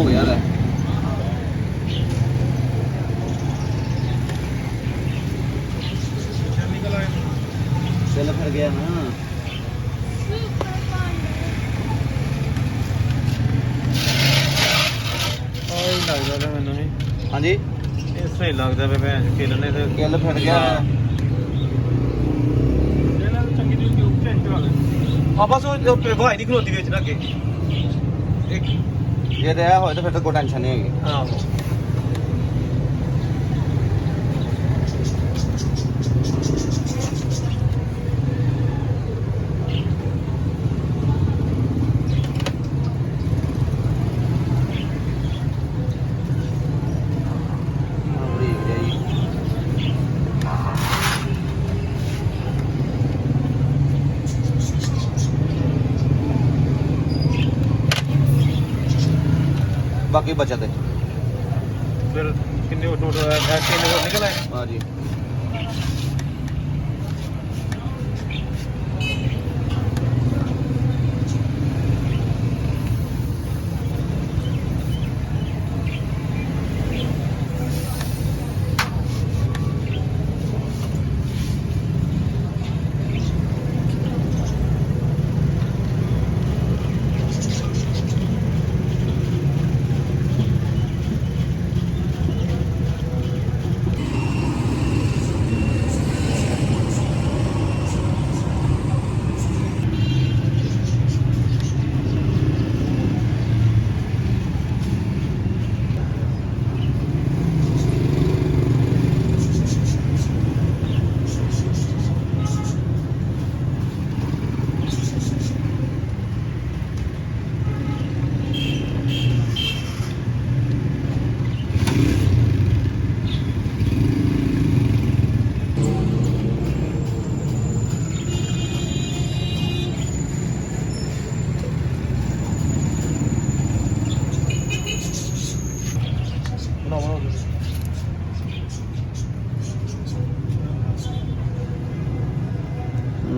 ਹੋ ਗਿਆ ਲੈ ਚੱਲ ਫਿਰ ਗਿਆ ਨਾ ਆਹ ਹੀ ਲੱਗਦਾ ਤੇ ਮੈਨੂੰ ਵੀ ਹਾਂਜੀ ਇਸ ਤਰ੍ਹਾਂ ਹੀ ਲੱਗਦਾ ਪਿਆ ਭੈਣ ਕਿੱਲ ਨੇ ਤੇ ਕਿੱਲ ਫਿਰ ਗਿਆ ਇਹਨਾਂ ਨੂੰ ਚੰਗੀ ਜਿਹੀ ਟਿਊਬ ਚੇਂਜ ਕਰਾ ਦੇ ਆ ਬਸ ਉਹ ਹਵਾਈ ਨਹੀਂ ਖਲੋਤੀ ਵਿੱਚ ਨਾ ਅੱਗੇ ਇੱਕ ਜੇ ਰਿਹਾ ਹੋਏ ਤਾਂ ਫਿਰ ਤਾਂ ਕੋਈ ਟੈਨਸ਼ਨ ਨਹੀਂ ਹੈਗੀ ਆਹੋ ਬਾਕੀ ਬਚਤ ਹੈ ਫਿਰ ਕਿੰਨੇ ਉਹ ਟੋਟਲ ਕਿੰਨੇ ਹੋਰ ਨਿਕਲ ਆਏ ਹਾਂਜੀ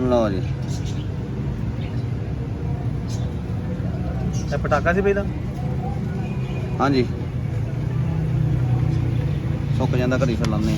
ਲਓ ਜੀ ਇਹ ਪਟਾਕਾ ਸੀ ਬਈ ਦਾ ਹਾਂਜੀ ਸੁੱਕ ਜਾਂਦਾ ਘੜੀ ਫਿਰ ਲਾਉਂਦੇ